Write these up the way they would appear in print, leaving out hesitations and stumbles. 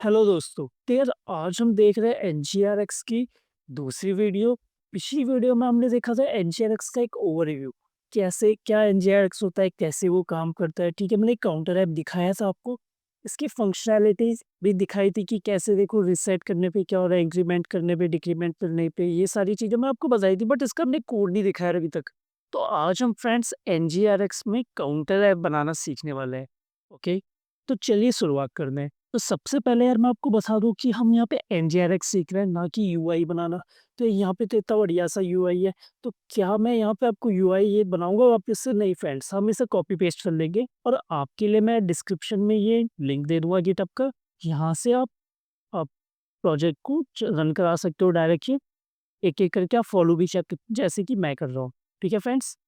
Hello दोस्तों, तो यार आज हम देख रहे हैं एनजीआरएक्स की दूसरी वीडियो। पिछली वीडियो में हमने देखा था एनजीआरएक्स का एक ओवरव्यू, कैसे क्या एनजीआरएक्स होता है, कैसे वो काम करता है। ठीक है, मैंने एक काउंटर ऐप दिखाया था आपको, इसकी फंक्शनैलिटीज भी दिखाई थी कि कैसे देखो रीसेट करने पे क्या हो रहा है, इंक्रीमेंट करने पे, डिक्रीमेंट करने पे, ये सारी चीजें मैं आपको बताई थी, बट इसका हमने कोड नहीं दिखाया अभी तक। तो आज हम फ्रेंड्स एनजीआरएक्स में काउंटर ऐप बनाना सीखने वाले हैं। ओके, तो चलिए शुरुआत करते हैं। तो सबसे पहले यार मैं आपको बता दूँ कि हम यहाँ पे एनजीआरएक्स सीख रहे हैं, ना कि यूआई बनाना। तो यहाँ पे तो इतना बढ़िया सा यूआई है, तो क्या मैं यहाँ पे आपको यूआई ये बनाऊँगा वापस से? नहीं फ्रेंड्स, हम इसे कॉपी पेस्ट कर लेंगे और आपके लिए मैं डिस्क्रिप्शन में ये लिंक दे दूँगा गिटहब का। यहाँ से आप प्रोजेक्ट को रन करा सकते हो डायरेक्टली, एक-एक करके आप फॉलो भी चेक जैसे कि मैं कर रहा हूँ। ठीक है फ्रेंड्स?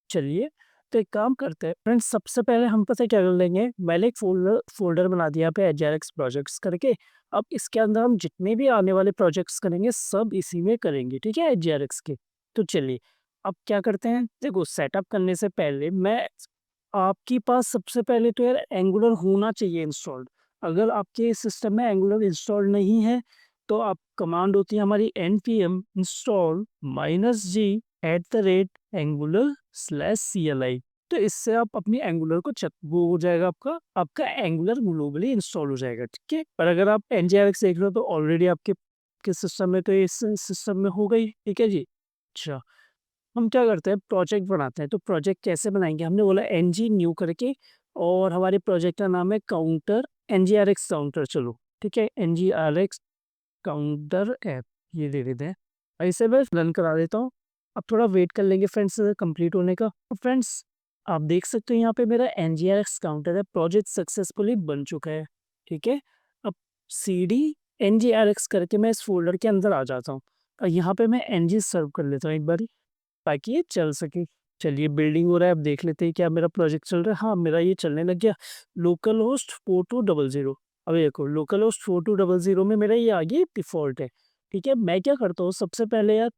चलिए, तो एक काम करते हैं फ्रेंड्स, सबसे पहले हम पता है क्या कर लेंगे, मैंने एक फ़ोल्डर बना दिया यहाँ पे एजारेक्स प्रोजेक्ट्स करके। अब इसके अंदर हम जितने भी आने वाले प्रोजेक्ट्स करेंगे, सब इसी में करेंगे, ठीक है? एजारेक्स के। तो चलिए, अब क्या करते हैं, देखो सेटअप करने से पहले मैं आपके पास सबसे पहले तो यार एंगुलर होना चाहिए इंस्टॉल्ड। अगर आपके सिस्टम में एंगुलर इंस्टॉल्ड नहीं है, तो आप कमांड होती है हमारी npm install -g@angular/cli। तो इससे आप अपनी एंगुलर को चेक, वो हो जाएगा आपका आपका एंगुलर ग्लोबली इंस्टॉल हो जाएगा, ठीक है? पर अगर आप एनजीआरएक्स देख रहे हो तो ऑलरेडी आपके सिस्टम में तो ये सिस्टम में हो गई, ठीक है जी। अच्छा, हम क्या करते हैं, प्रोजेक्ट बनाते हैं। तो प्रोजेक्ट कैसे बनाएंगे, हमने बोला एनजी न्यू करके, और हमारे प्रोजेक्ट का नाम है काउंटर एनजीआरएक्स काउंटर। चलो ठीक है, एनजीआरएक्स काउंटर ऐप ये दे देते हैं। ऐसे मैं रन करा देता हूँ। अब थोड़ा वेट कर लेंगे फ्रेंड्स कंप्लीट होने का। तो फ्रेंड्स आप देख सकते हो यहाँ पे मेरा एनजीआरएक्स काउंटर है, प्रोजेक्ट सक्सेसफुली बन चुका है। ठीक है, अब सी डी एनजीआरएक्स करके मैं इस फोल्डर के अंदर आ जाता हूँ और यहाँ पे मैं एनजी सर्व कर लेता हूँ एक बारी, ताकि ये चल सके। चलिए बिल्डिंग हो रहा है, अब देख लेते हैं क्या मेरा प्रोजेक्ट चल रहा है। हाँ, मेरा ये चलने लग गया। Local host 4200। अब देखो लोकल होस्ट 4200 में मेरा ये आ गया डिफ़ॉल्ट है। ठीक है, मैं क्या करता हूँ सबसे पहले यार,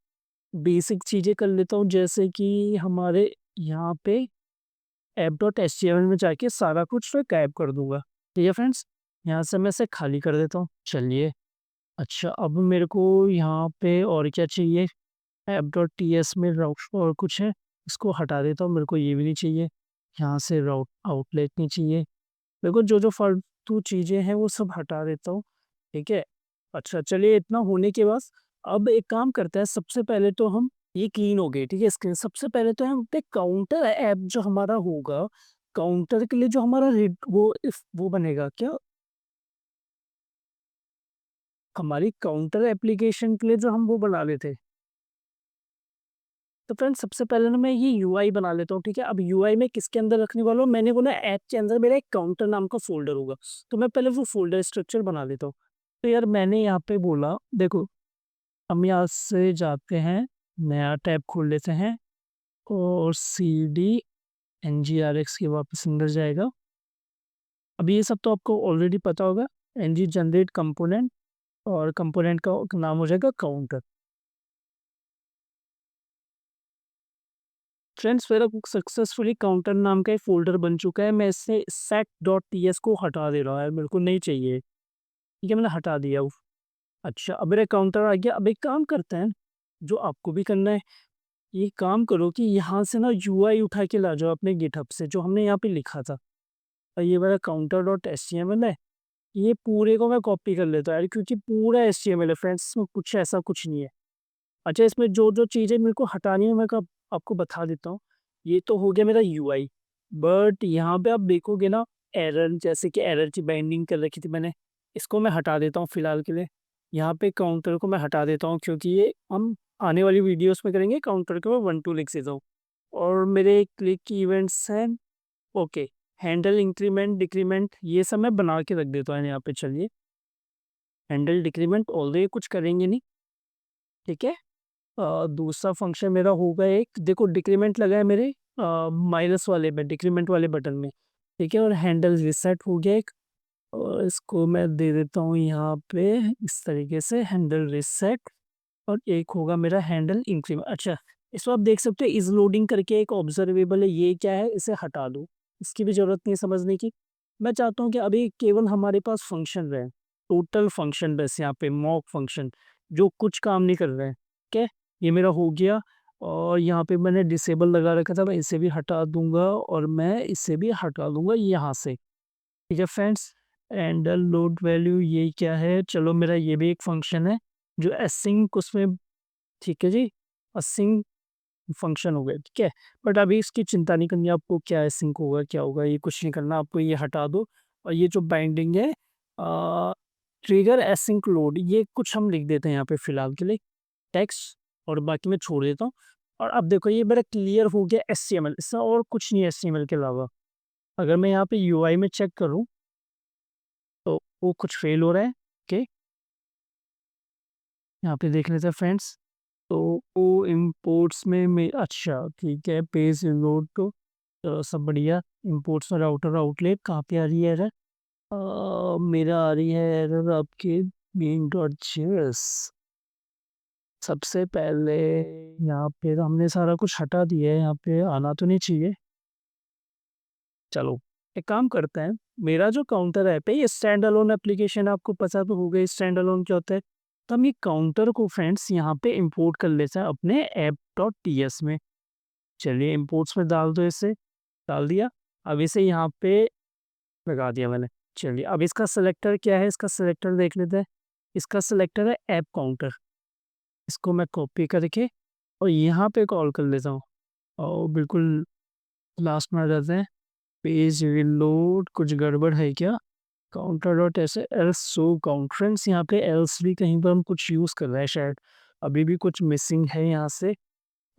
बेसिक चीज़ें कर लेता हूँ, जैसे कि हमारे यहाँ पे ऐप.एचटीएमएल में जाके सारा कुछ मैं गायब कर दूँगा। ठीक है फ्रेंड्स? यहाँ से मैं इसे खाली कर देता हूँ। चलिए, अच्छा अब मेरे को यहाँ पे और क्या चाहिए? ऐप.टीएस में राउट और कुछ है, इसको हटा देता हूँ, मेरे को ये भी नहीं चाहिए। यहाँ से राउट आउटलेट नहीं चाहिए। मेरे को जो-जो फालतू चीज़ें हैं वो सब हटा देता हूँ, ठीक है? अच्छा चलिए, इतना होने के बाद अब एक काम करते हैं, सबसे पहले तो हम ये क्लीन हो गई, ठीक है स्क्रीन। सबसे पहले तो हम पे काउंटर ऐप जो हमारा होगा, काउंटर के लिए जो हमारा रीड वो इफ वो बनेगा क्या? हमारी काउंटर एप्लीकेशन के लिए जो हम वो बना लेते, तो फ्रेंड्स सबसे पहले ना मैं ये यूआई बना लेता हूँ, ठीक है? अब यूआई मैं किसके अंदर रखने वाला हूँ, मैंने बोला ऐप के अंदर मेरा एक काउंटर नाम का फ़ोल्डर होगा, तो मैं पहले वो फ़ोल्डर स्ट्रक्चर बना लेता हूँ। तो यार मैंने यहाँ पे बोला देखो, हम यहाँ से जाते हैं, नया टैब खोल लेते हैं और सीडी एनजीआरएक्स के वापस अंदर जाएगा। अब ये सब तो आपको ऑलरेडी पता होगा, एनजी जनरेट कंपोनेंट, और कंपोनेंट का नाम हो जाएगा काउंटर। फ्रेंड्स मेरा सक्सेसफुली काउंटर नाम का एक फ़ोल्डर बन चुका है। मैं इससे set.ts को हटा दे रहा है, मेरे को नहीं चाहिए। ठीक है, मैंने हटा दिया वो। अच्छा, अब मेरा काउंटर आ गया। अब एक काम करते हैं, जो आपको भी करना है, ये काम करो कि यहाँ से ना यूआई उठा के ला जाओ अपने गिटहब से, जो हमने यहाँ पे लिखा था। और ये मेरा counter.html है, ये पूरे को मैं कॉपी कर लेता हूँ यार, क्योंकि पूरा एचटीएमएल है फ्रेंड्स, इसमें कुछ ऐसा कुछ नहीं है। अच्छा, इसमें जो-जो चीज़ें मेरे को हटानी है मैं कब आपको बता देता हूँ। ये तो हो गया मेरा यूआई, बट यहाँ पे आप देखोगे ना एरर, जैसे कि एरर की बाइंडिंग कर रखी थी मैंने, इसको मैं हटा देता हूँ फिलहाल के लिए। यहाँ पे काउंटर को मैं हटा देता हूँ, क्योंकि ये हम आने वाली वीडियोस में करेंगे। काउंटर को मैं 1 2 लिख देता हूँ। और मेरे क्लिक इवेंट्स हैं, ओके, हैंडल इंक्रीमेंट डिक्रीमेंट ये सब मैं बना के रख देता हूँ यहाँ पे। चलिए, हैंडल डिक्रीमेंट ऑलरेडी कुछ करेंगे नहीं, ठीक है? दूसरा फंक्शन मेरा होगा एक, देखो डिक्रीमेंट लगा है मेरे माइनस वाले में, डिक्रीमेंट वाले बटन में, ठीक है? और हैंडल रीसेट हो गया एक, और इसको मैं दे देता हूँ यहाँ पे इस तरीके से, हैंडल रीसेट। और एक होगा मेरा हैंडल इंक्रीमेंट। अच्छा, इसको आप देख सकते हो इज लोडिंग करके एक ऑब्जर्वेबल है, ये क्या है, इसे हटा दो, इसकी भी जरूरत नहीं है समझने की। मैं चाहता हूँ कि अभी केवल हमारे पास फंक्शन रहे। टोटल फंक्शन बस यहाँ पे मॉक फंक्शन जो कुछ काम नहीं कर रहा है। ठीक है, ये मेरा हो गया और यहाँ पे मैंने डिसेबल लगा रखा था, मैं इसे भी हटा दूंगा और मैं इसे भी हटा दूंगा यहाँ से। ठीक है फ्रेंड्स, एंड लोड वैल्यू ये क्या है, चलो मेरा ये भी एक फंक्शन है जो एसिंक उसमें, ठीक है जी, असिंक फंक्शन हो गया, ठीक है। बट अभी इसकी चिंता नहीं करनी आपको, क्या एसिंक होगा क्या होगा ये कुछ नहीं करना आपको, ये हटा दो। और ये जो बाइंडिंग है ट्रिगर एसिंक लोड, ये कुछ हम लिख देते हैं यहाँ पे फिलहाल के लिए टेक्स्ट, और बाकी मैं छोड़ देता हूँ। और अब देखो ये मेरा क्लियर हो गया HTML, इससे और कुछ नहीं है HTML के अलावा। अगर मैं यहाँ पे UI में चेक करूँ तो वो कुछ फेल हो रहा है। ओके, यहाँ पे देख लेते हैं फ्रेंड्स। तो वो इंपोर्ट्स में अच्छा ठीक है, पेज लोड तो सब बढ़िया। इंपोर्ट्स और आउटर आउटलेट कहाँ पे आ रही है एरर? मेरा आ रही है एरर आपके मेन डॉट जेएस। सबसे पहले यहाँ पे तो हमने सारा कुछ हटा दिया है, यहाँ पे आना तो नहीं चाहिए। चलो एक काम करते हैं, मेरा जो काउंटर ऐप है ये स्टैंड अलोन एप्लीकेशन, आपको पता तो होगा स्टैंड अलोन क्या होता है। तो हम ये काउंटर को फ्रेंड्स यहाँ पे इंपोर्ट कर लेते हैं अपने ऐप डॉट टीएस में। चलिए इंपोर्ट्स में डाल दो, इसे डाल दिया। अब इसे यहाँ पे लगा दिया मैंने। चलिए अब इसका सिलेक्टर क्या है, इसका सिलेक्टर देख लेते हैं। इसका सिलेक्टर है ऐप काउंटर। इसको मैं कॉपी करके और यहाँ पे कॉल कर लेता हूँ और बिल्कुल लास्ट में आ जाते हैं। पेज रिलोड, कुछ गड़बड़ है क्या? काउंटर डॉट ऐसे एल्स सो काउंट्रेंस, यहाँ पे एल्स भी कहीं पर हम कुछ यूज़ कर रहे हैं शायद, अभी भी कुछ मिसिंग है यहाँ से।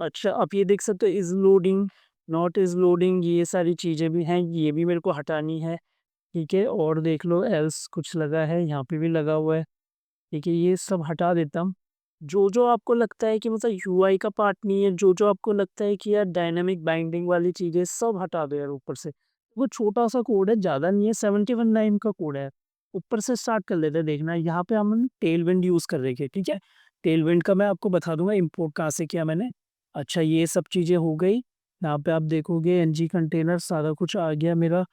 अच्छा आप ये देख सकते हो is loading, not is loading, ये सारी चीज़ें भी हैं, ये भी मेरे को हटानी है। ठीक है, और देख लो एल्स कुछ लगा है, यहाँ पे भी लगा हुआ है। ठीक है, ये सब हटा देता हूँ। जो आपको लगता है कि मतलब यूआई का पार्ट नहीं है, जो आपको लगता है कि यार डायनामिक बाइंडिंग वाली चीज़ें, सब हटा दो यार ऊपर से। वो छोटा सा कोड है, ज़्यादा नहीं है, 71 लाइन का कोड है। ऊपर से स्टार्ट कर लेते हैं देखना। यहाँ पे हम टेलविंड यूज़ कर रहे थे, ठीक है। टेलविंड का मैं आपको बता दूंगा इम्पोर्ट कहाँ से किया मैंने। अच्छा ये सब चीज़ें हो गई। यहाँ पे आप देखोगे एनजी कंटेनर सारा कुछ आ गया मेरा।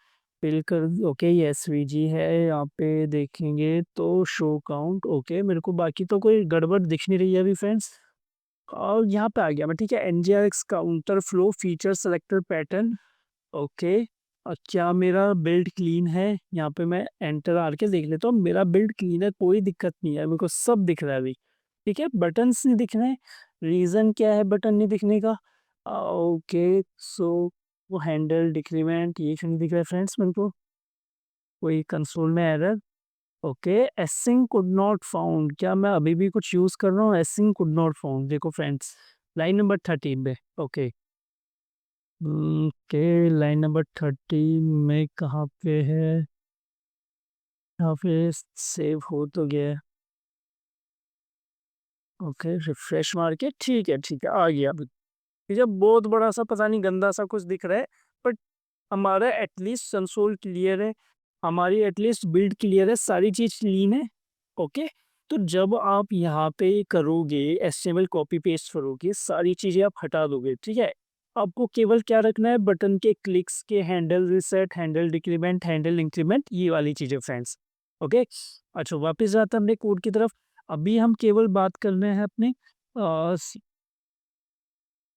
फिल कर, ओके ये एसवीजी है, यहाँ पे देखेंगे तो शो काउंट, ओके मेरे को बाकी तो कोई गड़बड़ दिख नहीं रही है अभी फ्रेंड्स। और यहाँ पे आ गया मैं, ठीक है, NgRx counter flow feature selector pattern. Okay, और क्या मेरा बिल्ड क्लीन है? यहाँ पे मैं एंटर आर के देख लेता हूँ, मेरा बिल्ड क्लीन है, कोई दिक्कत नहीं है, मेरे को सब दिख रहा है अभी। ठीक है, बटन्स नहीं दिख रहे हैं। रीज़न क्या है बटन नहीं दिखने का? ओके सो वो हैंडल डिक्रीमेंट ये क्यों नहीं दिख रहा है फ्रेंड्स मेरे को? कोई कंसोल में error? Okay, async could not found, क्या मैं अभी भी कुछ यूज़ कर रहा हूँ? एसिंग कुड नॉट फाउंड, देखो फ्रेंड्स लाइन नंबर 13 पे। ओके, ओके लाइन नंबर 30 में कहाँ पे है? यहाँ पे सेव हो तो गया है। ओके रिफ्रेश मार के, ठीक है आ गया अभी। ठीक है, बहुत बड़ा सा पता नहीं गंदा सा कुछ दिख रहा है, बट हमारा एटलीस्ट कंसोल क्लियर है, हमारी एटलीस्ट बिल्ड क्लियर है, सारी चीज़ क्लीन है। ओके, तो जब आप यहाँ पे करोगे एचटीएमएल कॉपी पेस्ट करोगे, सारी चीज़ें आप हटा दोगे, ठीक है। आपको केवल क्या रखना है, बटन के क्लिक्स के handle reset, handle decrement, handle increment, ये वाली चीज़ें फ्रेंड्स। ओके, अच्छा वापस जाते हैं अपने कोड की तरफ। अभी हम केवल बात कर रहे हैं अपने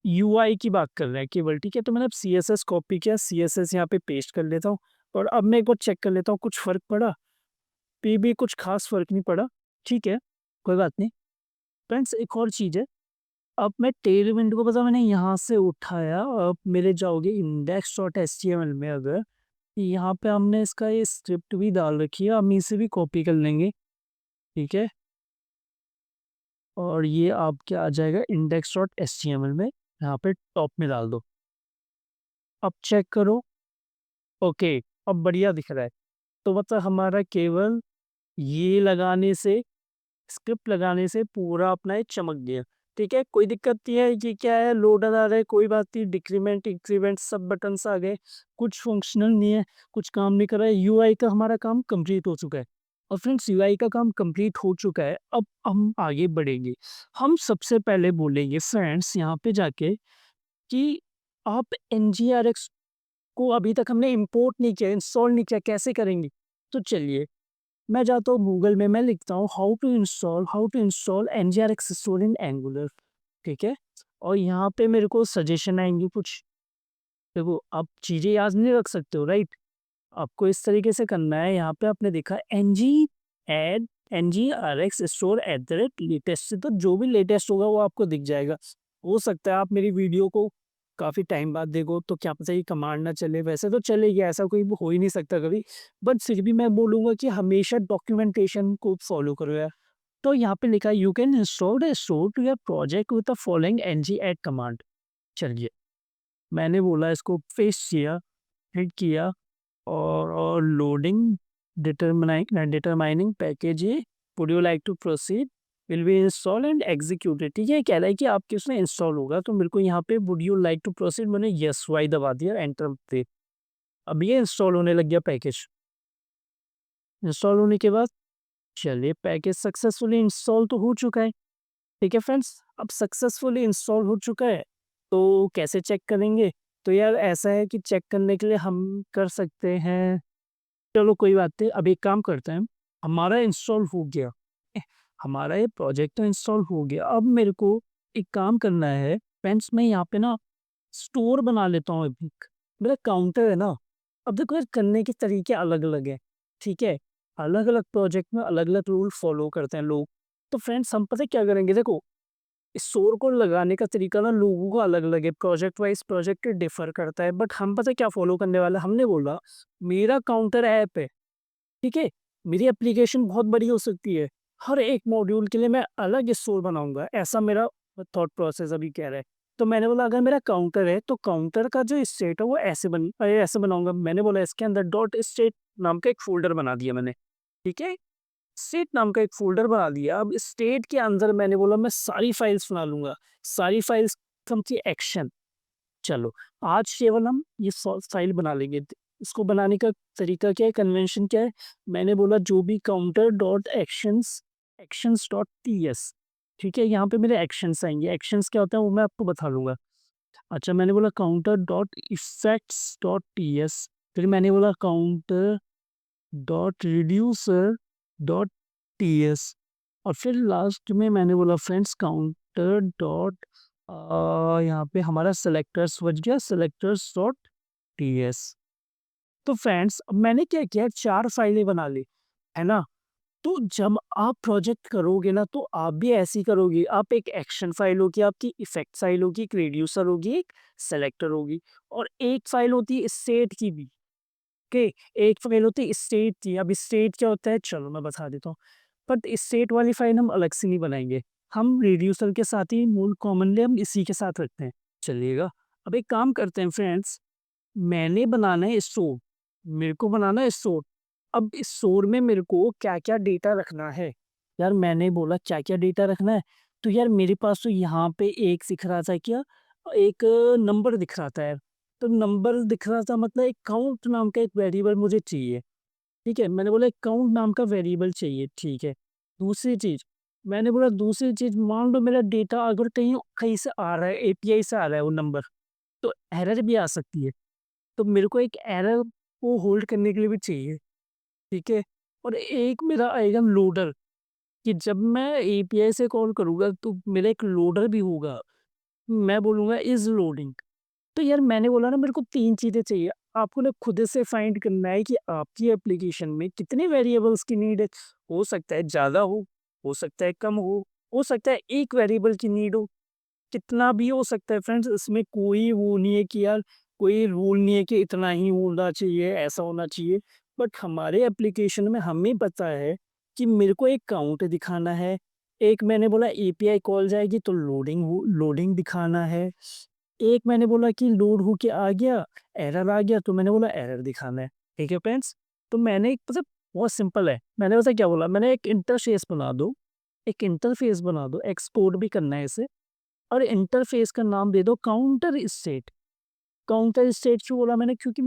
यूआई की बात कर रहे हैं केवल, ठीक है। तो मैंने अब सीएसएस कॉपी किया, सीएसएस यहाँ पे पेस्ट कर लेता हूँ और अब मैं एक बार चेक कर लेता हूँ कुछ फ़र्क पड़ा? भी कुछ खास फ़र्क नहीं पड़ा, ठीक है, कोई बात नहीं। फ्रेंड्स एक और चीज़ है, अब मैं टेलविंड को पता मैंने यहाँ से उठाया, अब मेरे जाओगे index.html में, अगर यहाँ पे हमने इसका ये स्क्रिप्ट भी डाल रखी है, हम इसे भी कॉपी कर लेंगे, ठीक है। और ये आपके आ जाएगा index.html में, यहाँ पे टॉप में डाल दो। अब चेक करो, ओके, अब बढ़िया दिख रहा है। तो मतलब हमारा केवल ये लगाने से, स्क्रिप्ट लगाने से पूरा अपना ये चमक गया, ठीक है। कोई दिक्कत नहीं है, ये क्या है लोडर आ रहा है, कोई बात नहीं, डिक्रीमेंट इंक्रीमेंट सब बटन्स आ गए, कुछ फंक्शनल नहीं है, कुछ काम नहीं कर रहा है, यूआई का हमारा काम कंप्लीट हो चुका है। और फ्रेंड्स यूआई का काम कंप्लीट हो चुका है, अब हम आगे बढ़ेंगे। हम सबसे पहले बोलेंगे फ्रेंड्स यहाँ पे जाके कि आप एनजीआरएक्स को अभी तक हमने इंपोर्ट नहीं किया, इंस्टॉल नहीं किया, कैसे करेंगे? तो चलिए मैं जाता हूँ गूगल में, मैं लिखता हूँ how to install NgRx store in Angular, ठीक है? और यहाँ पे मेरे को सजेशन आएँगी कुछ। देखो, आप चीज़ें याद नहीं रख सकते हो, राइट? आपको इस तरीके से करना है, यहाँ पे आपने देखा add NgRx store at the rate latest, तो जो भी लेटेस्ट होगा वो आपको दिख जाएगा। हो सकता है आप मेरी वीडियो को काफ़ी टाइम बाद देखो तो क्या पता ये कमांड ना चले, वैसे तो चलेगी, ऐसा कोई हो ही नहीं सकता कभी। बट फिर भी मैं बोलूँगा कि हमेशा डॉक्यूमेंटेशन को फॉलो करो यार। तो यहाँ पे लिखा है you can install the store to your project with the following ng add command. चलिए, मैंने बोला इसको पेस्ट किया, हिट किया और लोडिंग डिटरमाइनिंग पैकेज ये would you like to proceed will be install and executed, ठीक है? कह रहा है कि आपके उसमें इंस्टॉल होगा, तो मेरे को यहाँ पे would you like to proceed, मैंने यस वाई दबा दिया, एंटर दे। अब ये इंस्टॉल होने लग गया पैकेज। इंस्टॉल होने के बाद चलिए, पैकेज सक्सेसफुली इंस्टॉल तो हो चुका है, ठीक है फ्रेंड्स? अब सक्सेसफुली इंस्टॉल हो चुका है, तो कैसे चेक करेंगे? तो यार ऐसा है कि चेक करने के लिए हम कर सकते हैं, चलो कोई बात नहीं, अब एक काम करते हैं, हमारा इंस्टॉल हो गया, एह, हमारा ये प्रोजेक्ट तो इंस्टॉल हो गया। अब मेरे को एक काम करना है फ्रेंड्स, मैं यहाँ पे ना स्टोर बना लेता हूँ अभी। मेरा काउंटर है ना, अब देखो यार करने के तरीके अलग-अलग हैं, ठीक है? अलग-अलग प्रोजेक्ट में अलग-अलग रूल फॉलो करते हैं लोग। तो फ्रेंड्स हम पता है क्या करेंगे, देखो इस शोर को लगाने का तरीका ना लोगों का अलग-अलग है, प्रोजेक्ट वाइज़ प्रोजेक्ट डिफर करता है, बट हम पता है क्या फॉलो करने वाले हैं? हमने बोला मेरा काउंटर ऐप है, ठीक है? मेरी एप्लीकेशन बहुत बड़ी हो सकती है, हर एक मॉड्यूल के लिए मैं अलग स्टोर बनाऊँगा, ऐसा मेरा थॉट प्रोसेस अभी कह रहा है। तो मैंने बोला अगर मेरा काउंटर है, तो काउंटर का जो स्टेट है वो ऐसे बनाऊँगा। मैंने बोला इसके अंदर डॉट स्टेट नाम का एक फ़ोल्डर बना दिया मैंने, ठीक है? स्टेट नाम का एक फ़ोल्डर बना दिया, अब स्टेट के अंदर मैंने बोला मैं सारी फाइल्स बना लूँगा, सारी फाइल्स कम की एक्शन। चलो, आज केवल हम ये फाइल बना लेंगे। इसको बनाने का तरीका क्या है, कन्वेंशन क्या है? मैंने बोला जो भी counter dot actions actions dot TS, ठीक है? यहाँ पे मेरे एक्शंस आएँगे। एक्शंस क्या होता है वो मैं आपको बता दूँगा। अच्छा, मैंने बोला counter dot effects dot TS, फिर मैंने बोला counter dot reducer dot TS, और फिर लास्ट में मैंने बोला फ्रेंड्स काउंटर डॉट यहाँ पे हमारा सेलेक्टर्स बच गया, सेलेक्टर्स डॉट टीएस। तो फ्रेंड्स अब मैंने क्या किया, 4 फाइलें बना ली, है ना? तो जब आप प्रोजेक्ट करोगे ना तो आप भी ऐसे ही करोगे। आप एक एक्शन फाइल होगी, आपकी इफेक्ट फाइल होगी, एक रिड्यूसर होगी, एक सेलेक्टर होगी, और एक फाइल होती है स्टेट की भी। ओके, एक फाइल होती है स्टेट की। अब स्टेट क्या होता है चलो मैं बता देता हूँ, बट स्टेट वाली फाइल हम अलग से नहीं बनाएंगे, हम रिड्यूसर के साथ ही मूल कॉमनली हम इसी के साथ रखते हैं, चलिएगा। अब एक काम करते हैं फ्रेंड्स, मैंने बनाना है स्टोर, मेरे को बनाना है स्टोर। अब इस स्टोर में मेरे को क्या-क्या डेटा रखना है? यार मैंने बोला क्या-क्या डेटा रखना है, तो यार मेरे पास तो यहाँ पे एक दिख रहा था क्या, एक नंबर दिख रहा था यार। तो नंबर दिख रहा था मतलब एक काउंट नाम का एक वेरिएबल मुझे चाहिए, ठीक है? मैंने बोला एक काउंट नाम का वेरिएबल चाहिए, ठीक है। दूसरी चीज़, मैंने बोला दूसरी चीज़, मान लो मेरा डेटा अगर कहीं कहीं से आ रहा है, एपीआई से आ रहा है वो नंबर, तो एरर भी आ सकती है। तो मेरे को एक एरर को होल्ड करने के लिए भी चाहिए, ठीक है? और एक मेरा आएगा लोडर, कि जब मैं एपीआई से कॉल करूँगा तो मेरा एक लोडर भी होगा। मैं बोलूँगा इज़ लोडिंग। तो यार मैंने बोला ना मेरे को 3 चीज़ें चाहिए। आपको ना खुद से फाइंड करना है कि आपकी एप्लीकेशन में कितने वेरिएबल्स की नीड है। हो सकता है ज़्यादा हो सकता है कम हो सकता है एक वेरिएबल की नीड हो। कितना भी हो सकता है फ्रेंड्स, इसमें कोई वो नहीं है कि यार कोई रूल नहीं है कि इतना ही होना चाहिए, ऐसा होना चाहिए। बट हमारे एप्लीकेशन में हमें पता है कि मेरे को एक काउंट दिखाना है, एक मैंने बोला एपीआई कॉल जाएगी तो लोडिंग दिखाना है, एक मैंने बोला कि लोड होके आ गया, एरर आ गया तो मैंने बोला एरर दिखाना है। ठीक है फ्रेंड्स? तो मैंने एक मतलब बहुत सिंपल है, मैंने पता है क्या बोला, मैंने एक इंटरफ़ेस बना दो, एक्सपोर्ट भी करना है इसे, और इंटरफ़ेस का नाम दे दो काउंटर स्टेट। काउंटर स्टेट क्यों बोला मैंने? क्योंकि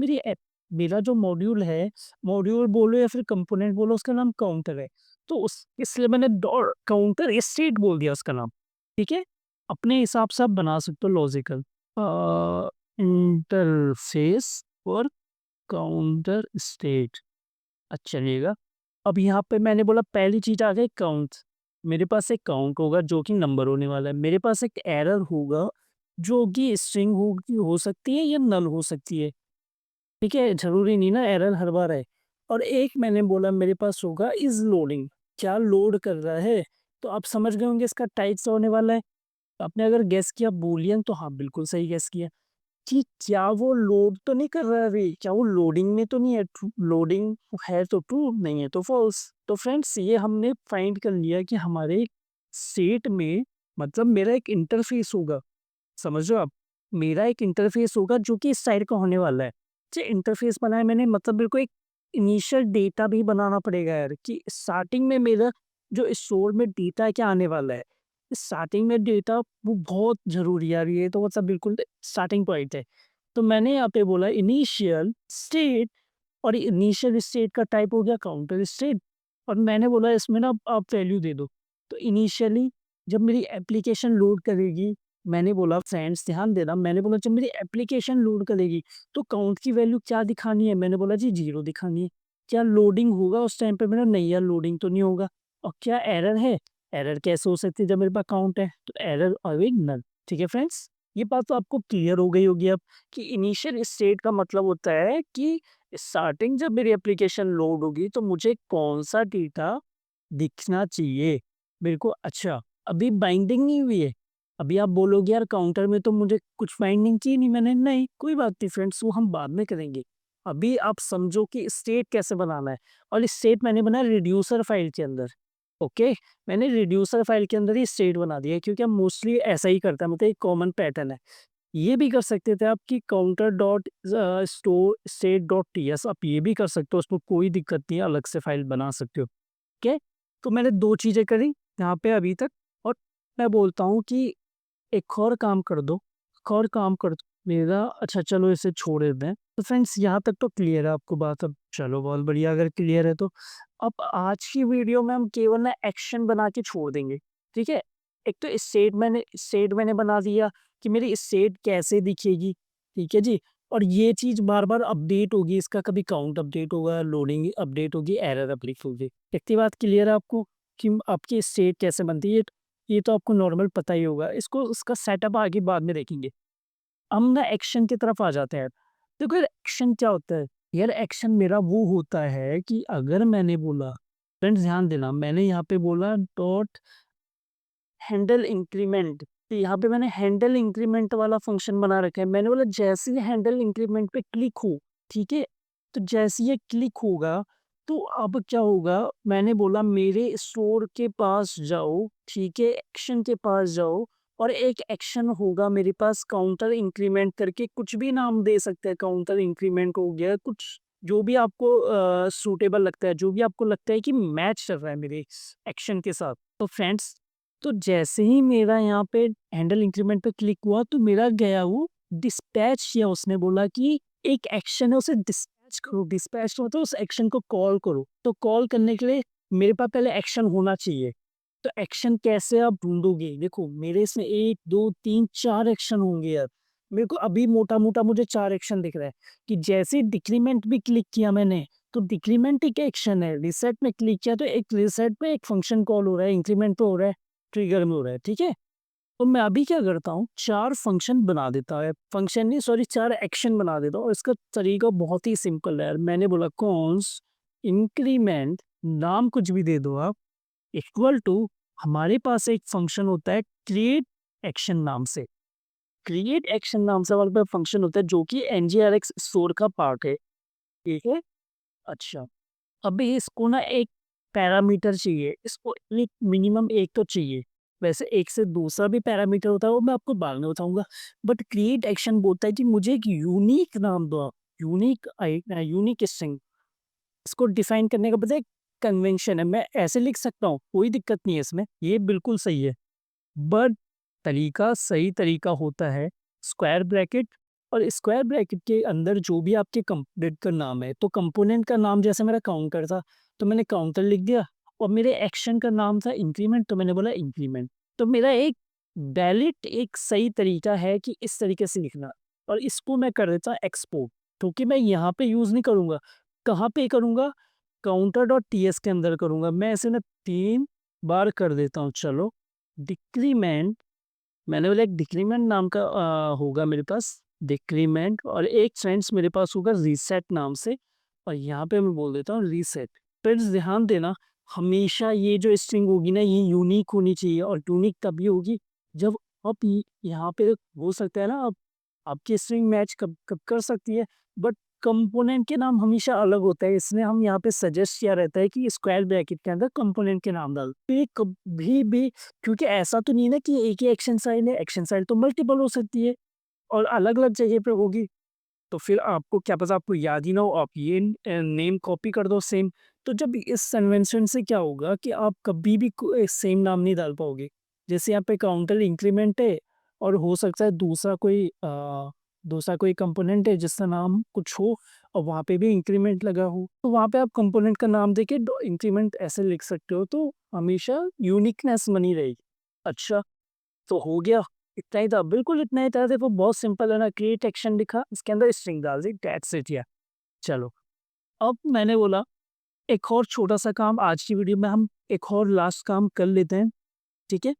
मेरा जो मॉड्यूल है, मॉड्यूल बोलो या फिर कंपोनेंट बोलो, उसका नाम काउंटर है। तो उस इसलिए मैंने डॉ काउंटर स्टेट बोल दिया उसका नाम, ठीक है? अपने हिसाब से आप बना सकते हो लॉजिकल। इंटरफ़ेस और काउंटर स्टेट। अच्छा चलिएगा। अब यहाँ पे मैंने बोला पहली चीज़ आ गई काउंट। मेरे पास एक काउंट होगा जो कि नंबर होने वाला है। मेरे पास एक एरर होगा जो कि स्ट्रिंग होगी, हो सकती है या नल हो सकती है। ठीक है? ज़रूरी नहीं ना एरर हर बार आए। और एक मैंने बोला मेरे पास होगा इज़ लोडिंग, क्या लोड कर रहा है? तो आप समझ गए होंगे इसका टाइप्स होने वाला है। आपने अगर गेस किया बूलियन तो हाँ, बिल्कुल सही गेस किया कि क्या वो लोड तो नहीं कर रहा है अभी? क्या वो लोडिंग में तो नहीं है? ट्रू लोडिंग है तो ट्रू, नहीं है तो फ़ॉल्स। तो फ्रेंड्स ये हमने फाइंड कर लिया कि हमारे सेट में मतलब मेरा एक इंटरफ़ेस होगा। समझ रहे हो आप? मेरा एक इंटरफ़ेस होगा जो कि इस साइड का होने वाला है। जो इंटरफ़ेस बनाया मैंने मतलब मेरे को एक इनिशियल डेटा भी बनाना पड़ेगा यार कि स्टार्टिंग में मेरा जो स्टोर में डेटा क्या आने वाला है। स्टार्टिंग में डेटा वो बहुत ज़रूरी है यार, ये तो मतलब बिल्कुल स्टार्टिंग पॉइंट है। तो मैंने यहाँ पे बोला इनिशियल स्टेट और इनिशियल स्टेट का टाइप हो गया काउंटर स्टेट और मैंने बोला इसमें ना आप वैल्यू दे दो। तो इनिशियली जब मेरी एप्लीकेशन लोड करेगी, मैंने बोला फ्रेंड्स ध्यान देना, मैंने बोला जब मेरी एप्लीकेशन लोड करेगी तो काउंट की वैल्यू क्या दिखानी है? मैंने बोला जी 0 दिखानी है। क्या लोडिंग होगा उस टाइम पे? मैंने नहीं यार लोडिंग तो नहीं होगा। और क्या एरर है? एरर कैसे हो सकती है जब मेरे पास काउंट है? तो एरर आएगी नल। ठीक है फ्रेंड्स? ये बात तो आपको क्लियर हो गई होगी अब कि इनिशियल स्टेट का मतलब होता है कि स्टार्टिंग जब मेरी एप्लीकेशन लोड होगी तो मुझे कौन-सा डेटा दिखना चाहिए मेरे को। अच्छा, अभी बाइंडिंग नहीं हुई है। अभी आप बोलोगे यार काउंटर में तो मुझे कुछ बाइंडिंग की नहीं मैंने, नहीं कोई बात नहीं फ्रेंड्स वो हम बाद में करेंगे। अभी आप समझो कि स्टेट कैसे बनाना है और स्टेट मैंने बनाया रिड्यूसर फाइल के अंदर। ओके, मैंने रिड्यूसर फाइल के अंदर ही स्टेट बना दिया है क्योंकि हम मोस्टली ऐसा ही करते हैं, मतलब एक कॉमन पैटर्न है। ये भी कर सकते थे आप कि counter dot store state dot TS आप ये भी कर सकते हो, उसमें कोई दिक्कत नहीं है, अलग से फाइल बना सकते हो। ओके, तो मैंने 2 चीज़ें करी यहाँ पे अभी तक और मैं बोलता हूँ कि एक और काम कर दो, एक और काम कर दो मेरा। अच्छा चलो इसे छोड़ देते हैं। तो फ्रेंड्स यहाँ तक तो क्लियर है आपको बात अब, चलो बहुत बढ़िया अगर क्लियर है तो। अब आज की वीडियो में हम केवल ना एक्शन बना के छोड़ देंगे, ठीक है? एक तो स्टेट मैंने बना दिया कि मेरी स्टेट कैसे दिखेगी, ठीक है जी? और ये चीज़ बार-बार अपडेट होगी, इसका कभी काउंट अपडेट होगा, लोडिंग अपडेट होगी, एरर अपडेट होगी। इतनी बात क्लियर है आपको कि आपकी स्टेट कैसे बनती है? ये तो आपको नॉर्मल पता ही होगा। इसको उसका सेटअप आगे बाद में देखेंगे। हम ना एक्शन की तरफ आ जाते हैं। देखो यार एक्शन क्या होता है? यार एक्शन मेरा वो होता है कि अगर मैंने बोला फ्रेंड्स ध्यान देना मैंने यहाँ पे बोला डॉट हैंडल इंक्रीमेंट। तो यहाँ पे मैंने हैंडल इंक्रीमेंट वाला फंक्शन बना रखा है। मैंने बोला जैसे ही हैंडल इंक्रीमेंट पे क्लिक हो, ठीक है? तो जैसे ही ये क्लिक होगा, तो अब क्या होगा मैंने बोला मेरे स्टोर के पास जाओ, ठीक है? एक्शन के पास जाओ और एक एक्शन होगा मेरे पास काउंटर इंक्रीमेंट करके कुछ भी नाम दे सकते हैं, काउंटर इंक्रीमेंट हो गया, कुछ जो भी आपको सूटेबल लगता है, जो भी आपको लगता है कि मैच कर रहा है मेरे एक्शन के साथ। तो फ्रेंड्स तो जैसे ही मेरा यहाँ पे हैंडल इंक्रीमेंट पे क्लिक हुआ तो मेरा गया वो डिस्पैच किया, उसने बोला कि एक एक्शन है उसे डिस्पैच करो। डिस्पैच मतलब उस एक्शन को कॉल करो। तो कॉल करने के लिए मेरे पास पहले एक्शन होना चाहिए। तो एक्शन कैसे आप ढूंढोगे? देखो मेरे इसमें 1 2 3 4 एक्शन होंगे यार। मेरे को अभी मोटा मोटा मुझे 4 एक्शन दिख रहा है कि जैसे डिक्रीमेंट भी क्लिक किया मैंने तो डिक्रीमेंट एक एक्शन है, रिसेट में क्लिक किया तो एक रिसेट पे एक फंक्शन कॉल हो रहा है, इंक्रीमेंट पे हो रहा है, ट्रिगर में हो रहा है, ठीक है? तो मैं अभी क्या करता हूँ 4 फंक्शन बना देता है, फंक्शन नहीं सॉरी 4 एक्शन बना देता हूँ और इसका तरीका बहुत ही सिंपल है यार। मैंने बोला कॉन्स इंक्रीमेंट नाम कुछ भी दे दो आप इक्वल टू हमारे पास एक फंक्शन होता है क्रिएट एक्शन नाम से। क्रिएट एक्शन नाम से हमारे पास फंक्शन होता है जो कि एनजीआरएक्स स्टोर का पार्ट है, ठीक है? अच्छा, अभी इसको ना एक पैरामीटर चाहिए, इसको एक मिनिमम 1 तो चाहिए। वैसे 1 से दूसरा भी पैरामीटर होता है वो मैं आपको बाद में बताऊँगा। बट क्रिएट एक्शन बोलता है कि मुझे एक यूनिक नाम दो आप, यूनिक स्ट्रिंग। इसको डिफाइन करने का पता है कन्वेंशन है, मैं ऐसे लिख सकता हूँ, कोई दिक्कत नहीं है इसमें, ये बिल्कुल सही है। बट सही तरीका होता है स्क्वायर ब्रैकेट और स्क्वायर ब्रैकेट के अंदर जो भी आपके कंपोनेंट का नाम है, तो कंपोनेंट का नाम जैसे मेरा काउंटर था, तो मैंने काउंटर लिख दिया और मेरे एक्शन का नाम था इंक्रीमेंट, तो मैंने बोला इंक्रीमेंट। तो मेरा एक वैलिड एक सही तरीका है कि इस तरीके से लिखना और इसको मैं कर देता एक्सपोर्ट, क्योंकि मैं यहाँ पे यूज़ नहीं करूँगा, कहाँ पे करूँगा? काउंटर डॉट टीएस के अंदर करूंगा। मैं ऐसे ना 3 बार कर देता हूँ। चलो, डिक्रीमेंट, मैंने बोला एक डिक्रीमेंट नाम का होगा मेरे पास, डिक्रीमेंट, और एक सेंस मेरे पास होगा रीसेट नाम से, और यहाँ पे मैं बोल देता हूँ रीसेट। फ्रेंड्स ध्यान देना, हमेशा ये जो स्ट्रिंग होगी ना ये यूनिक होनी चाहिए, और यूनिक तभी होगी जब आप यहाँ पे हो सकता है ना आप आपकी स्ट्रिंग मैच कब कब कर सकती है, बट कंपोनेंट के नाम हमेशा अलग होता है, इसलिए हम यहाँ पे सजेस्ट किया रहता है कि स्क्वायर ब्रैकेट के अंदर कंपोनेंट के नाम डाल। तो ये कभी भी, क्योंकि ऐसा तो नहीं ना कि एक ही एक्शन साइन है, एक्शन साइन तो मल्टीपल हो सकती है और अलग अलग जगह पे होगी, तो फिर आपको क्या पता आपको याद ही ना हो, आप ये नेम कॉपी कर दो सेम। तो जब इस कन्वेंशन से क्या होगा कि आप कभी भी सेम नाम नहीं डाल पाओगे। जैसे यहाँ पे काउंटर इंक्रीमेंट है और हो सकता है दूसरा कोई कंपोनेंट है जिसका नाम कुछ हो और वहाँ पे भी इंक्रीमेंट लगा हो, तो वहाँ पे आप कंपोनेंट का नाम देके इंक्रीमेंट ऐसे लिख सकते हो, तो हमेशा यूनिकनेस बनी रहेगी। अच्छा, तो हो गया, इतना ही था, बिल्कुल इतना ही था। देखो बहुत सिंपल है ना, क्रिएट एक्शन लिखा, इसके अंदर स्ट्रिंग डाल दी, दैट्स इट या। चलो, अब मैंने बोला एक और छोटा सा काम आज की वीडियो में हम एक और लास्ट काम कर लेते हैं, ठीक है?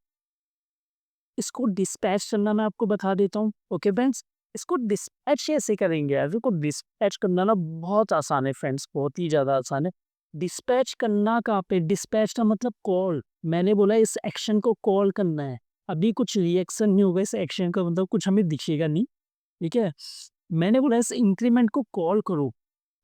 इसको डिस्पैच करना मैं आपको बता देता हूँ। ओके फ्रेंड्स, इसको डिस्पैच कैसे करेंगे यार? देखो डिस्पैच करना ना बहुत आसान है फ्रेंड्स, बहुत ही ज़्यादा आसान है। डिस्पैच करना कहाँ पे? डिस्पैच का मतलब कॉल। मैंने बोला इस एक्शन को कॉल करना है। अभी कुछ रिएक्शन नहीं होगा इस एक्शन का, मतलब कुछ हमें दिखेगा नहीं, ठीक है? मैंने बोला इस इंक्रीमेंट को कॉल करो,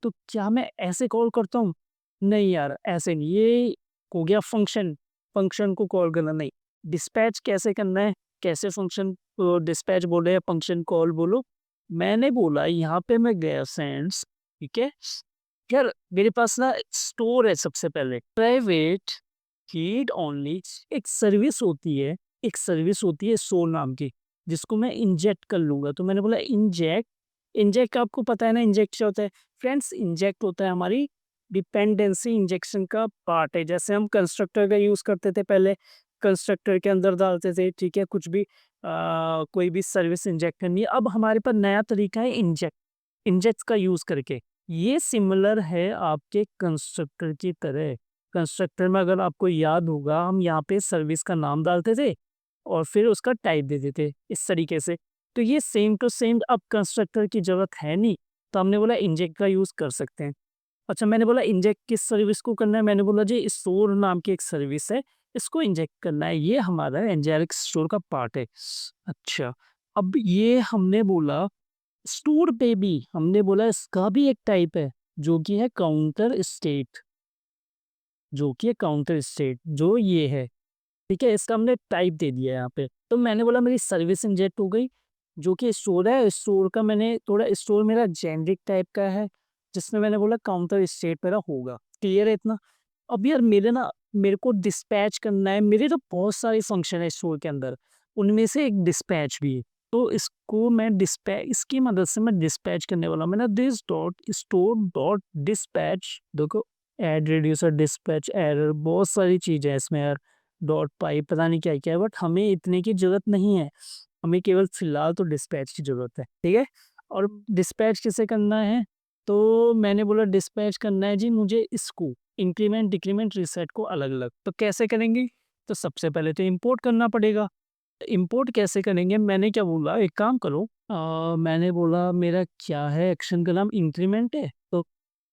तो क्या मैं ऐसे कॉल करता हूँ? नहीं यार, ऐसे नहीं। ये हो गया फंक्शन, फंक्शन को कॉल करना नहीं। डिस्पैच कैसे करना है? कैसे फंक्शन डिस्पैच बोले या फंक्शन कॉल बोलो? मैंने बोला यहाँ पे मैं गया सेंस, ठीक है? यार मेरे पास ना स्टोर है, सबसे पहले प्राइवेट हीड ओनली एक सर्विस होती है, एक सर्विस होती है स्टोर नाम की, जिसको मैं इंजेक्ट कर लूंगा। तो मैंने बोला इंजेक्ट, इंजेक्ट आपको पता है ना इंजेक्ट क्या होता है? फ्रेंड्स इंजेक्ट होता है हमारी डिपेंडेंसी इंजेक्शन का पार्ट है। जैसे हम कंस्ट्रक्टर का यूज करते थे पहले, कंस्ट्रक्टर के अंदर डालते थे, ठीक है, कुछ भी कोई भी सर्विस इंजेक्ट करनी है। अब हमारे पास नया तरीका है इंजेक्ट, इंजेक्ट का यूज करके। ये सिमिलर है आपके कंस्ट्रक्टर की तरह। कंस्ट्रक्टर में अगर आपको याद होगा हम यहाँ पे सर्विस का नाम डालते थे और फिर उसका टाइप दे देते इस तरीके से। तो ये सेम टू सेम, अब कंस्ट्रक्टर की जरूरत है नहीं, तो हमने बोला इंजेक्ट का यूज कर सकते हैं। अच्छा, मैंने बोला इंजेक्ट किस सर्विस को करना है? मैंने बोला जी स्टोर नाम की एक सर्विस है, इसको इंजेक्ट करना है, ये हमारा एनजेरिक्स स्टोर का पार्ट है। अच्छा, अब ये हमने बोला स्टोर पे भी हमने बोला इसका भी एक टाइप है जो कि है काउंटर स्टेट, जो कि है काउंटर स्टेट, जो ये है, ठीक है, इसका हमने टाइप दे दिया यहाँ पे। तो मैंने बोला मेरी सर्विस इंजेक्ट हो गई, जो कि स्टोर है, स्टोर का मैंने थोड़ा, स्टोर मेरा जेनरिक टाइप का है, जिसमें मैंने बोला काउंटर स्टेट मेरा होगा। क्लियर है इतना? अब यार मेरे को डिस्पैच करना है, मेरे तो बहुत सारे फंक्शन है स्टोर के अंदर, उनमें से एक डिस्पैच भी है। तो इसको मैं डिस्पैच, इसकी मदद से मैं डिस्पैच करने वाला हूं। मैंने this dot store dot dispatch, देखो एड रिड्यूसर डिस्पैच एरर, बहुत सारी चीजें हैं इसमें यार, डॉट पाई पता नहीं क्या क्या है, बट हमें इतने की जरूरत नहीं है, हमें केवल फिलहाल तो डिस्पैच की जरूरत है, ठीक है? और डिस्पैच किसे करना है? तो मैंने बोला डिस्पैच करना है जी मुझे इसको, इंक्रीमेंट डिक्रीमेंट रीसेट को अलग अलग। तो कैसे करेंगे? तो सबसे पहले तो इंपोर्ट करना पड़ेगा। इंपोर्ट कैसे करेंगे? मैंने क्या बोला, एक काम करो, मैंने बोला मेरा क्या है, एक्शन का नाम इंक्रीमेंट है, तो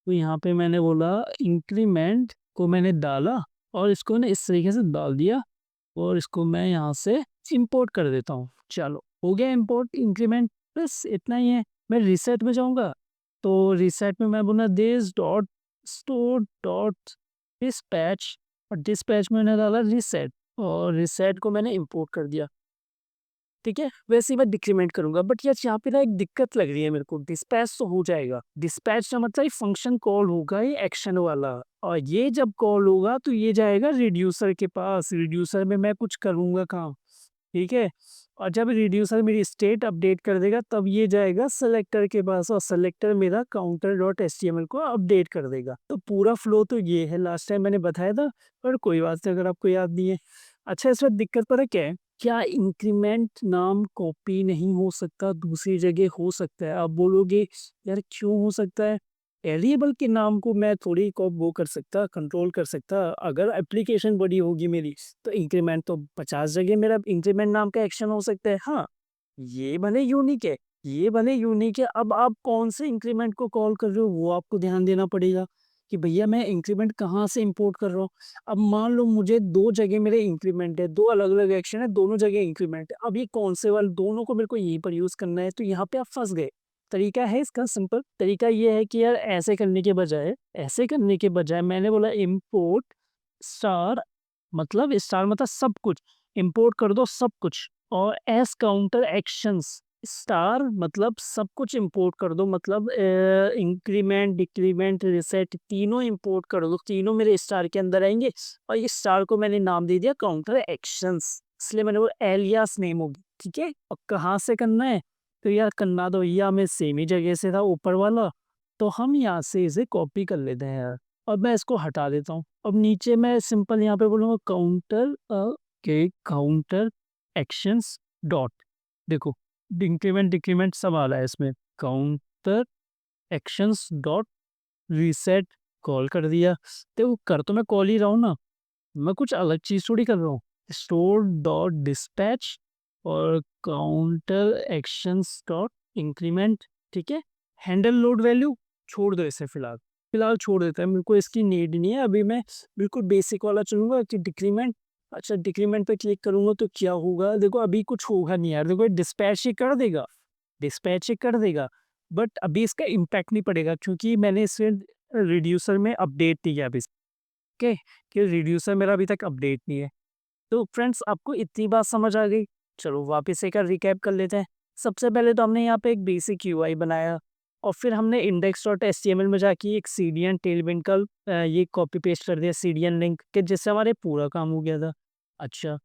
यहाँ पे मैंने बोला इंक्रीमेंट को मैंने डाला और इसको ना इस तरीके से डाल दिया, और इसको मैं यहाँ से इंपोर्ट कर देता हूँ। चलो, हो गया इंपोर्ट इंक्रीमेंट, बस इतना ही है। मैं रीसेट में जाऊँगा, तो रीसेट में मैं बोला this dot store dot dispatch, और डिस्पैच में मैंने डाला रीसेट, और रीसेट को मैंने इंपोर्ट कर दिया, ठीक है? वैसे ही मैं डिक्रीमेंट करूंगा, बट यार यहाँ पे ना एक दिक्कत लग रही है मेरे को। डिस्पैच तो हो जाएगा, डिस्पैच का मतलब फंक्शन कॉल होगा ये एक्शन वाला, और ये जब कॉल होगा तो ये जाएगा रिड्यूसर के पास, रिड्यूसर में मैं कुछ करूंगा काम, ठीक है? और जब रिड्यूसर मेरी स्टेट अपडेट कर देगा तब ये जाएगा सेलेक्टर के पास, और सेलेक्टर मेरा काउंटर डॉट एचटीएमएल को अपडेट कर देगा। तो पूरा फ्लो तो ये है, लास्ट टाइम मैंने बताया था, पर कोई बात नहीं अगर आपको याद नहीं है। अच्छा, इसमें दिक्कत पता क्या है? क्या इंक्रीमेंट नाम कॉपी नहीं हो सकता, दूसरी जगह हो सकता है? आप बोलोगे यार क्यों हो सकता है? वेरिएबल के नाम को मैं थोड़ी को वो कर सकता, कंट्रोल कर सकता। अगर एप्लीकेशन बड़ी होगी मेरी, तो इंक्रीमेंट तो 50 जगह मेरा इंक्रीमेंट नाम का एक्शन हो सकता है। हाँ, ये भले यूनिक है, ये भले यूनिक है। अब आप कौन से इंक्रीमेंट को कॉल कर रहे हो, वो आपको ध्यान देना पड़ेगा कि भैया मैं इंक्रीमेंट कहाँ से इंपोर्ट कर रहा हूँ। अब मान लो मुझे 2 जगह मेरे इंक्रीमेंट है, 2 अलग-अलग एक्शन है, दोनों जगह इंक्रीमेंट है। अब ये कौन से वाले दोनों को मेरे को यहीं पर यूज़ करना है, तो यहाँ पे आप फँस गए। तरीका है इसका सिंपल, तरीका ये है कि यार ऐसे करने के बजाय मैंने बोला इम्पोर्ट स्टार मतलब सब कुछ, इम्पोर्ट कर दो सब कुछ। और एस काउंटर एक्शंस, स्टार मतलब सब कुछ इम्पोर्ट कर दो, मतलब इंक्रीमेंट, डिक्रीमेंट, रीसेट तीनों इम्पोर्ट कर दो, तीनों मेरे स्टार के अंदर आएंगे। और ये स्टार को मैंने नाम दे दिया काउंटर एक्शंस, इसलिए मैंने वो एलियास नेम होगी। ठीक है, अब कहाँ से करना है, तो यार करना तो या में सेम ही जगह से था ऊपर वाला, तो हम यहाँ से इसे कॉपी कर लेते हैं यार। अब मैं इसको हटा देता हूँ। अब नीचे मैं सिंपल यहाँ पे बोलूँगा काउंटर एक्शंस डॉट, देखो इंक्रीमेंट डिक्रीमेंट सब आ रहा है इसमें। Counter actions dot reset call कर दिया। तो कर तो मैं कॉल ही रहा हूँ ना, मैं कुछ अलग चीज़ थोड़ी कर रहा हूँ। स्टोर डॉट डिस्पैच और काउंटर एक्शंस डॉट इंक्रीमेंट। ठीक है, हैंडल लोड वैल्यू छोड़ दो इसे, फिलहाल फिलहाल छोड़ देता है, मेरे को इसकी नीड नहीं है। अभी मैं बिल्कुल बेसिक वाला चलूंगा कि डिक्रीमेंट। अच्छा, डिक्रीमेंट पे क्लिक करूंगा तो क्या होगा, देखो अभी कुछ होगा नहीं यार, देखो डिस्पैच ही कर देगा, डिस्पैच ही कर देगा। बट अभी इसका इम्पैक्ट नहीं पड़ेगा क्योंकि मैंने इसे रिड्यूसर में अपडेट नहीं किया अभी। ओके, कि रिड्यूसर मेरा अभी तक अपडेट नहीं है। तो फ्रेंड्स, आपको इतनी बात समझ आ गई। चलो वापस एक बार रिकैप कर लेते हैं। सबसे पहले तो हमने यहाँ पे एक बेसिक यूआई बनाया, और फिर हमने index.html में जाके एक सीडीएन टेलविंड का ये कॉपी पेस्ट कर दिया सीडीएन लिंक के, जिससे हमारे पूरा काम हो गया था। अच्छा,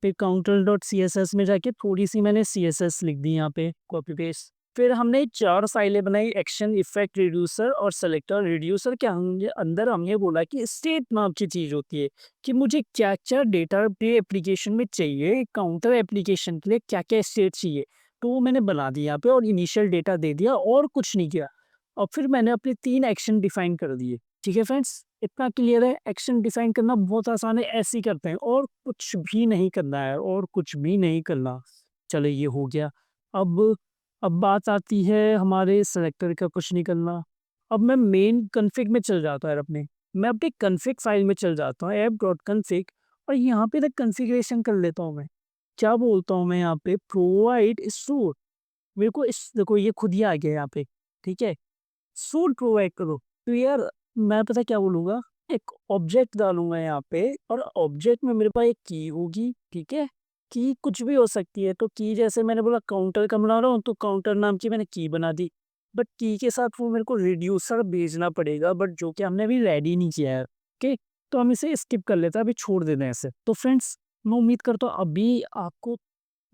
फिर counter.css में जाके थोड़ी सी मैंने css लिख दी यहाँ पे कॉपी पेस्ट। फिर हमने 4 फाइलें बनाई, एक्शन, इफेक्ट, रिड्यूसर और सेलेक्टर। रिड्यूसर के अंदर हमने बोला कि स्टेट नाम की चीज़ होती है कि मुझे क्या क्या डेटा अपने एप्लीकेशन में चाहिए, काउंटर एप्लीकेशन के लिए क्या क्या स्टेट चाहिए, तो वो मैंने बना दिया यहाँ पे और इनिशियल डेटा दे दिया और कुछ नहीं किया। और फिर मैंने अपने 3 एक्शन डिफाइन कर दिए। ठीक है फ्रेंड्स, इतना क्लियर है। एक्शन डिफाइन करना बहुत आसान है, ऐसे ही करते हैं, और कुछ भी नहीं करना है, और कुछ भी नहीं करना। चलो ये हो गया। अब अब बात आती है हमारे सेलेक्टर का, कुछ नहीं करना। अब मैं मेन कॉन्फ़िग में चल जाता है अपने, मैं अपनी कॉन्फ़िग फाइल में चल जाता हूँ app.config, और यहाँ पे तक कॉन्फ़िगरेशन कर लेता हूँ मैं। क्या बोलता हूँ मैं यहाँ पे, प्रोवाइड स्टोर, मेरे को इस देखो ये खुद ही आ गया यहाँ पे। ठीक है, सूट प्रोवाइड करो। तो यार मैं पता क्या बोलूँगा, एक ऑब्जेक्ट डालूँगा यहाँ पे, और ऑब्जेक्ट में मेरे पास एक की होगी। ठीक है, की कुछ भी हो सकती है, तो की जैसे मैंने बोला काउंटर का बना रहा हूँ, तो काउंटर नाम की मैंने की बना दी। बट की के साथ वो मेरे को रिड्यूसर भेजना पड़ेगा, बट जो कि हमने अभी रेडी नहीं किया है। ओके, तो हम इसे स्किप कर लेते हैं, अभी छोड़ देते हैं ऐसे। तो फ्रेंड्स, मैं उम्मीद करता हूँ अभी आपको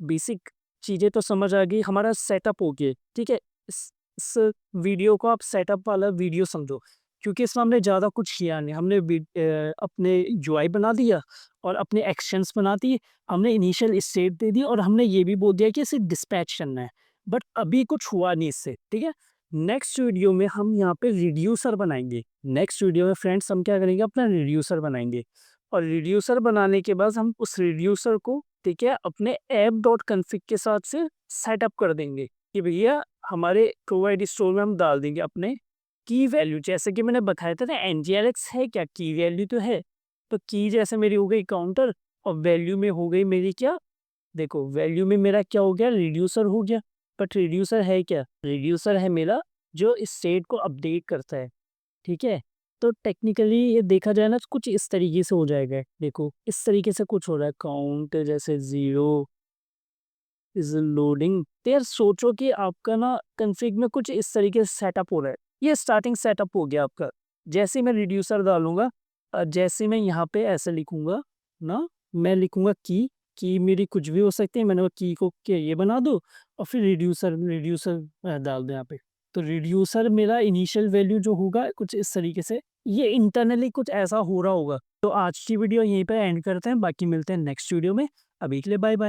बेसिक चीज़ें तो समझ आ गई, हमारा सेटअप हो गया। ठीक है, इस वीडियो को आप सेटअप वाला वीडियो समझो, क्योंकि इसमें हमने ज़्यादा कुछ किया नहीं। हमने अपने यूआई बना दिया और अपने एक्शंस बना दिए, हमने इनिशियल स्टेट दे दी, और हमने ये भी बोल दिया कि इसे डिस्पैच करना है। बट अभी कुछ हुआ नहीं इससे। ठीक है, नेक्स्ट वीडियो में हम यहाँ पे रिड्यूसर बनाएंगे। नेक्स्ट वीडियो में फ्रेंड्स हम क्या करेंगे, अपना रिड्यूसर बनाएंगे, और रिड्यूसर बनाने के बाद हम उस रिड्यूसर को, ठीक है, अपने app.config के साथ से सेटअप कर देंगे कि भैया हमारे प्रोवाइड स्टोर में हम डाल देंगे अपने की वैल्यू। जैसे कि मैंने बताया था ना, ngrx है क्या, की वैल्यू तो है। तो की जैसे मेरी हो गई काउंटर, और वैल्यू में हो गई मेरी क्या, देखो वैल्यू में मेरा क्या हो गया, रिड्यूसर हो गया। बट रिड्यूसर है क्या, रिड्यूसर है मेरा जो स्टेट को अपडेट करता है। ठीक है, तो टेक्निकली ये देखा जाए ना, तो कुछ इस तरीके से हो जाएगा। देखो इस तरीके से कुछ हो रहा है, काउंट जैसे 0 इज लोडिंग। तो यार सोचो कि आपका ना कॉन्फ़िग में कुछ इस तरीके से सेटअप हो रहा है। ये स्टार्टिंग सेटअप हो गया आपका। जैसे ही मैं रिड्यूसर डालूंगा, जैसे मैं यहाँ पे ऐसे लिखूंगा ना, मैं लिखूंगा की मेरी कुछ भी हो सकती है, मैंने वो की को के ये बना दो, और फिर रिड्यूसर रिड्यूसर डाल दो यहाँ पे। तो रिड्यूसर मेरा इनिशियल वैल्यू जो होगा कुछ इस तरीके से, ये इंटरनली कुछ ऐसा हो रहा होगा। तो आज की वीडियो यहीं पे एंड करते हैं, बाकी मिलते हैं नेक्स्ट वीडियो में। अभी के लिए बाय बाय।